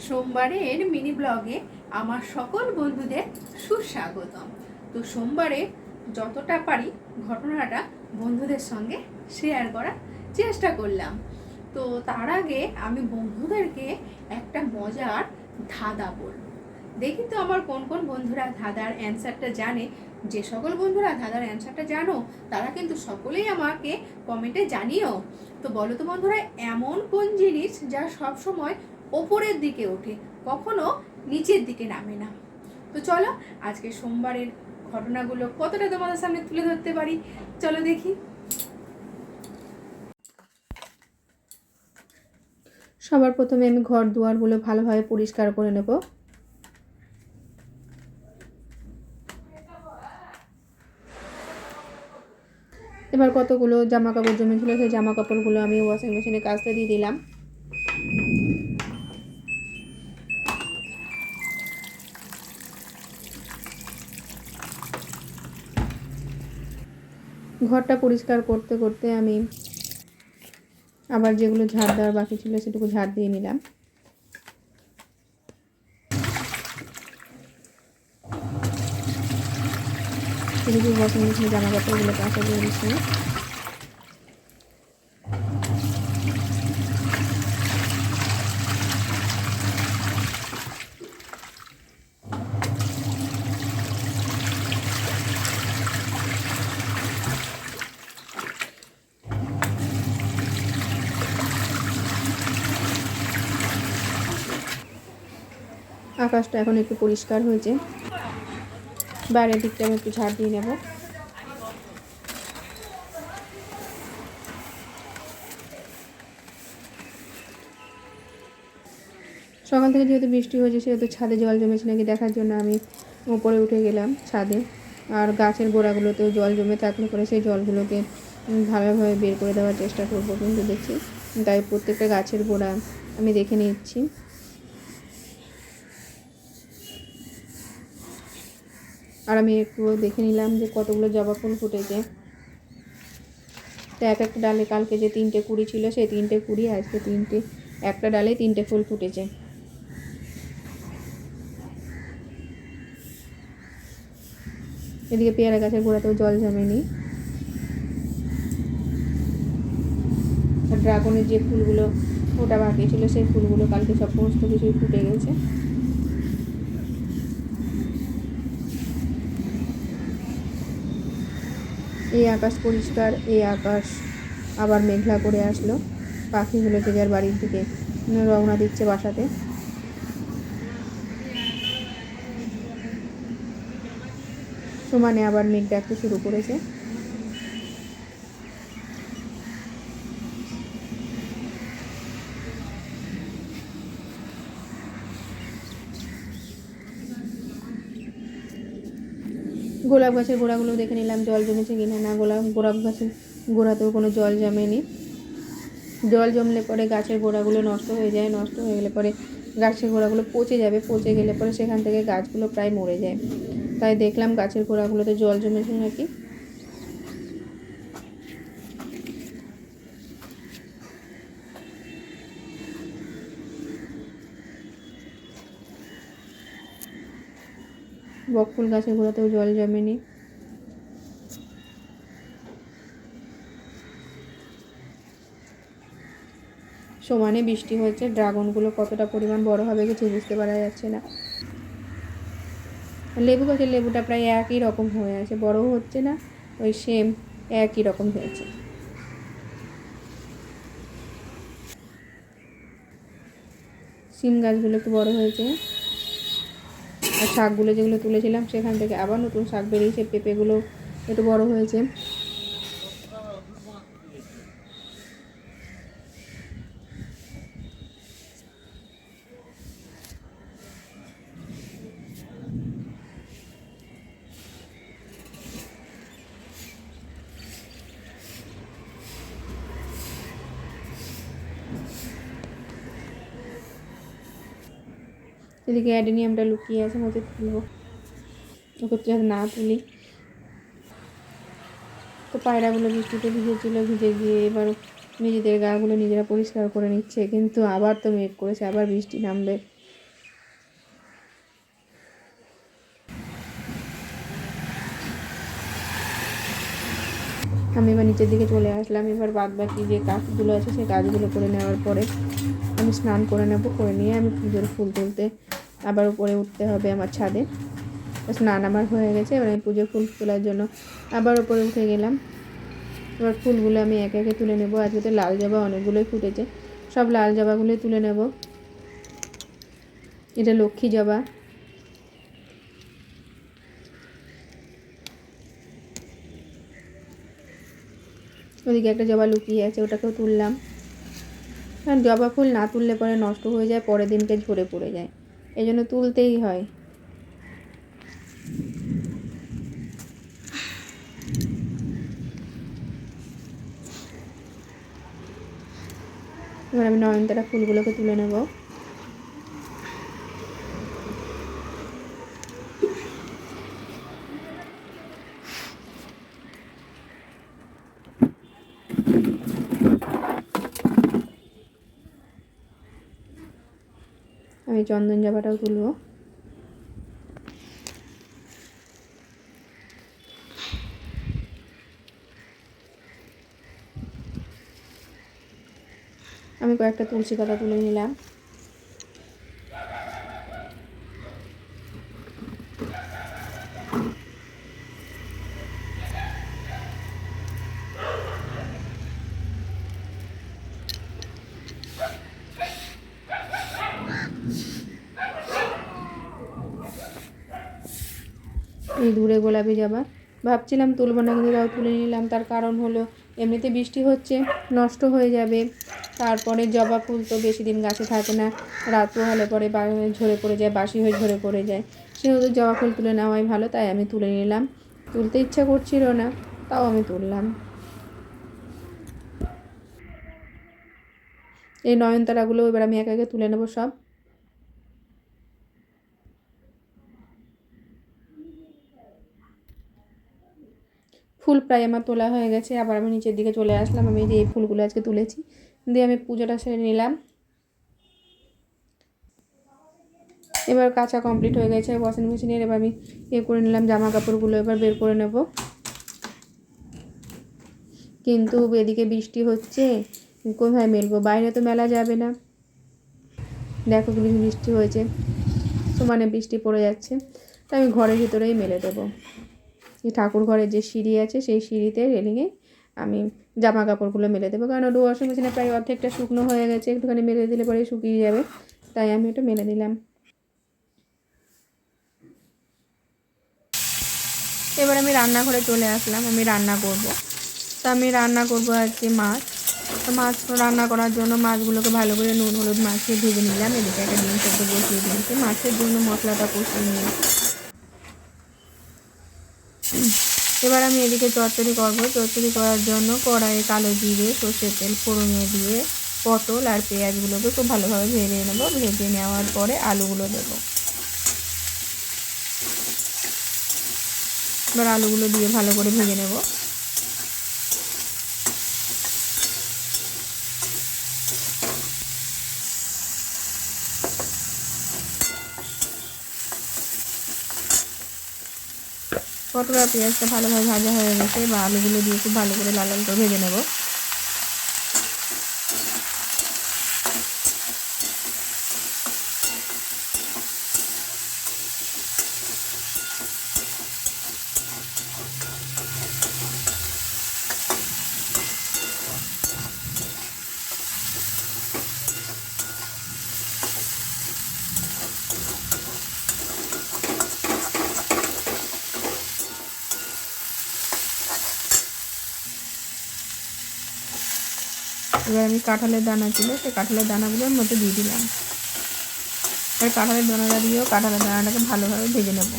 সোমবারের মিনি ব্লগে আমার সকল বন্ধুদের সুস্বাগতম। তো সোমবারে যতটা পারি ঘটনাটা বন্ধুদের সঙ্গে শেয়ার করার চেষ্টা করলাম। তো তার আগে আমি বন্ধুদেরকে একটা মজার ধাঁধা বলবো। দেখি তো আমার কোন কোন বন্ধুরা ধাঁধার অ্যান্সারটা জানে। যে সকল বন্ধুরা ধাঁধার অ্যান্সারটা জানো তারা কিন্তু সকলেই আমাকে কমেন্টে জানিও। তো বলো তো বন্ধুরা, এমন কোন জিনিস যা সব সময় ওপরের দিকে ওঠে, কখনো নিচের দিকে নামে না? তো চলো আজকে সোমবারের ঘটনাগুলো কতটা তোমাদের সামনে তুলে ধরতে পারি, চলো দেখি। সবার প্রথমে আমি ঘর দুয়ারগুলো ভালোভাবে পরিষ্কার করে নেব। এবার কতগুলো জামা কাপড় জমেছিল, সেই জামা কাপড়গুলো আমি ওয়াশিং মেশিনে কাচতে দিয়ে দিলাম। ঘরটা পরিষ্কার করতে করতে আমি আবার যেগুলো ঝাড় দেওয়ার বাকি ছিল সেটুকু ঝাড় দিয়ে নিলাম। এদিকে ওয়াশিং মেশিনে জামা কাপড়গুলো কাচা দিয়ে দিচ্ছি। আকাশটা এখন একটু পরিষ্কার হয়েছে, বাইরের দিকটা আমি একটু ঝাড় দিয়ে নেব। সকাল থেকে যেহেতু বৃষ্টি হয়েছে সেহেতু ছাদে জল জমেছে নাকি দেখার জন্য আমি উপরে উঠে গেলাম ছাদে। আর গাছের গোড়াগুলোতেও জল জমে থাকলে পরে সেই জলগুলোকে ভালোভাবে বের করে দেওয়ার চেষ্টা করবো, কিন্তু দেখছি তাই প্রত্যেকটা গাছের গোড়া আমি দেখে নিচ্ছি। আর আমি একটু দেখে নিলাম যে কতগুলো জবা ফুল ফুটেছে। তো এক একটা ডালে কালকে যে 3টে কুড়ি ছিল সেই 3টে কুড়ি আজকে একটা ডালে 3টে ফুল ফুটেছে। এদিকে পেয়ারা গাছের গোড়াতেও জল জমেনি। আর ড্রাগনের যে ফুলগুলো ওটা বাকি ছিল সেই ফুলগুলো কালকে সমস্ত কিছুই ফুটে গেছে। এই আকাশ পরিষ্কার, এই আকাশ আবার মেঘলা করে আসলো। পাখিগুলো যে যার বাড়ির দিকে রওনা দিচ্ছে বাসাতে। সমানে আবার মেঘ ডাকতে শুরু করেছে। গোলাপ গাছের গোড়াগুলো দেখে নিলাম জল জমেছে কিনা না। গোলাপ গাছের গোড়াতেও কোনো জল জমেনি। জল জমলে পরে গাছের গোড়াগুলো নষ্ট হয়ে যায়, নষ্ট হয়ে গেলে পরে গাছের গোড়াগুলো পচে যাবে, পচে গেলে পরে সেখান থেকে গাছগুলো প্রায় মরে যায়। তাই দেখলাম গাছের গোড়াগুলোতে জল জমেছে নাকি। বকফুল গাছের গোড়াতেও জল জমেনি। সমানে বৃষ্টি হয়েছে, ড্রাগনগুলো কতটা পরিমাণ বড় হবে কিছু বুঝতে পারা যাচ্ছে না। লেবু গাছের লেবুটা প্রায় একই রকম হয়ে আছে, বড়ও হচ্ছে না, ওই সেম একই রকম হয়েছে। সিম গাছগুলো একটু বড় হয়েছে। আর শাকগুলো যেগুলো তুলেছিলাম সেখান থেকে আবার নতুন শাক বেরিয়েছে। পেঁপেগুলো একটু বড় হয়েছে। এদিকে অ্যাডেনিয়ামটা লুকিয়ে আছে, মধ্যে তুলবো, ওকে যাতে না তুলি। তো পায়রাগুলো বৃষ্টিতে ভিজেছিল, ভিজে গিয়ে এবার নিজেদের গাগুলো নিজেরা পরিষ্কার করে নিচ্ছে, কিন্তু আবার তো মেঘ করেছে, আবার বৃষ্টি নামবে। আমি এবার নিচের দিকে চলে আসলাম। এবার বাদ বাকি যে কাজগুলো আছে সেই কাজগুলো করে নেওয়ার পরে আমি স্নান করে নেব। করে নিয়ে আমি পুজোর ফুল তুলতে আবার উপরে উঠতে হবে আমার ছাদে। স্নান আমার হয়ে গেছে, এবার আমি পুজোর ফুল তোলার জন্য আবার উপরে উঠে গেলাম। এবার ফুলগুলো আমি একে একে তুলে নেব। আজকে তো লাল জবা অনেকগুলোই ফুটেছে, সব লাল জবাগুলোই তুলে নেব। এটা লক্ষ্মী জবা। ওদিকে একটা জবা লুকিয়ে আছে, ওটাকেও তুললাম। কারণ জবা ফুল না তুললে পরে নষ্ট হয়ে যায়, পরের দিনকে ঝরে পড়ে যায়, এই জন্য তুলতেই হয়। এবার আমি নয়নতারা ফুলগুলোকে তুলে নেব। আমি চন্দন জবাটাও তুলব। আমি কয়েকটা তুলসী পাতা তুলে নিলাম। এই দূরে গোলাপি জবা ভাবছিলাম তুলব না, কিন্তু তাও তুলে নিলাম। তার কারণ হলো এমনিতে বৃষ্টি হচ্ছে, নষ্ট হয়ে যাবে। তারপরে জবা ফুল তো বেশি দিন গাছে থাকে না, রাত হলে পরে ঝরে পড়ে যায়, বাসি হয়ে ঝরে পড়ে যায়। সেহেতু জবা ফুল তুলে নেওয়াই ভালো, তাই আমি তুলে নিলাম। তুলতে ইচ্ছা করছিল না, তাও আমি তুললাম। এই নয়নতারাগুলো এবার আমি একে একে তুলে নেব সব। ফুল প্রায় আমার তোলা হয়ে গেছে। আবার আমি নিচের দিকে চলে আসলাম। আমি যে এই ফুলগুলো আজকে তুলেছি, দিয়ে আমি পুজোটা সেরে নিলাম। এবার কাঁচা কমপ্লিট হয়ে গেছে ওয়াশিং মেশিনের। এবার আমি করে নিলাম জামা কাপড়গুলো, এবার বের করে নেব। কিন্তু এদিকে বৃষ্টি হচ্ছে, কোথায় মেলবো? বাইরে তো মেলা যাবে না। দেখো বৃষ্টি হয়েছে, সমানে বৃষ্টি পড়ে যাচ্ছে, তাই আমি ঘরের ভিতরেই মেলে দেবো। এই ঠাকুর ঘরের যে সিঁড়ি আছে সেই সিঁড়িতে রেলিংয়ে আমি জামা কাপড়গুলো মেলে দেবো। কারণ ওটা ওয়াশিং মেশিনে প্রায় অর্ধেকটা শুকনো হয়ে গেছে, একটুখানি মেলে দিলে পরে শুকিয়ে যাবে, তাই আমি এটা মেলে দিলাম। এবার আমি রান্নাঘরে চলে আসলাম। আমি রান্না করব। তো আমি রান্না করব আজকে মাছ। তো মাছ রান্না করার জন্য মাছগুলোকে ভালো করে নুন হলুদ মাখিয়ে ভেজে নিলাম। এদিকে একটা ডিম সেদ্ধ বসিয়ে দিয়েছি, মাছের জন্য মশলাটা কষিয়ে নিয়ে এবার আমি এদিকে চচ্চড়ি করব। চচ্চড়ি করার জন্য কড়াইয়ে কালো জিরে সর্ষের তেল ফোড়নে দিয়ে পটল আর পেঁয়াজগুলোকে খুব ভালোভাবে ভেজে নেব। ভেজে নেওয়ার পরে আলুগুলো দেবো। এবার আলুগুলো দিয়ে ভালো করে ভেজে নেব। পটল আর পেঁয়াজটা ভালোভাবে ভাজা হয়ে গেছে, বা আলুগুলো দিয়ে খুব ভালো করে লাল লাল করে ভেজে নেব। এবার আমি কাঁঠালের দানা ছিল, সেই কাঁঠালের দানাগুলোর মধ্যে দিয়ে দিলাম। আর কাঁঠালের দানাটা দিয়েও কাঁঠালের দানাটাকে ভালোভাবে ভেজে নেব।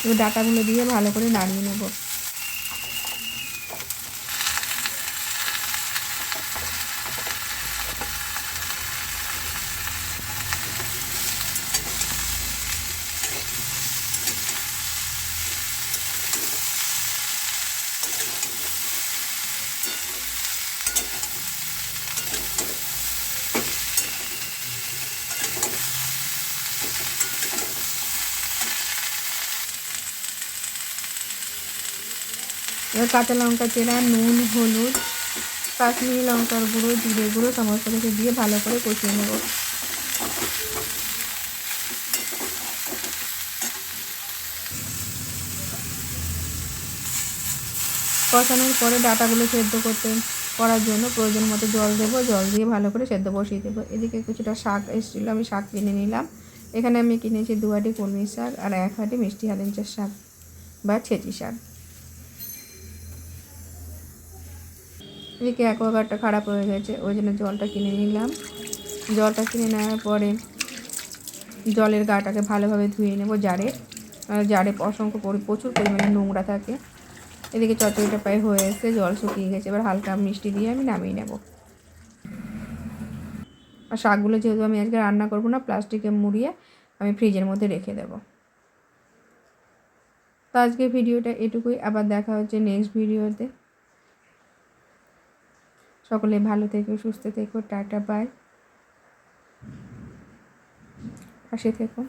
এবার ডাটাগুলো দিয়ে ভালো করে নাড়িয়ে নেব। এবার কাঁচা লঙ্কা চেরা, নুন, হলুদ, কাশ্মীরি লঙ্কার গুঁড়ো, জিরে গুঁড়ো সমস্ত কিছু দিয়ে ভালো করে কষিয়ে নেব। কষানোর পরে ডাঁটাগুলো সেদ্ধ করার জন্য প্রয়োজন মতো জল দেবো, জল দিয়ে ভালো করে সেদ্ধ বসিয়ে দেবো। এদিকে কিছুটা শাক এসেছিলো, আমি শাক কিনে নিলাম। এখানে আমি কিনেছি 2 হাঁটি কলমি শাক আর 1 হাঁটি মিষ্টি হেলেঞ্চার শাক বা ছেঁচি শাক। এদিকে অ্যাকোয়াগার্ডটা খারাপ হয়ে গেছে, ওই জন্য জলটা কিনে নিলাম। জলটা কিনে নেওয়ার পরে জলের গাটাকে ভালোভাবে ধুয়ে নেব জারে। জারে প্রচুর পরিমাণে নোংরা থাকে। এদিকে চচ্চড়িটা প্রায় হয়ে এসে জল শুকিয়ে গেছে, এবার হালকা মিষ্টি দিয়ে আমি নামিয়ে নেব। আর শাকগুলো যেহেতু আমি আজকে রান্না করবো না, প্লাস্টিকে মুড়িয়ে আমি ফ্রিজের মধ্যে রেখে দেবো। তো আজকে ভিডিওটা এটুকুই, আবার দেখা হচ্ছে নেক্সট ভিডিওতে। সকলে ভালো থেকো, সুস্থ থেকো, টাটা বাই, পাশে থেকো।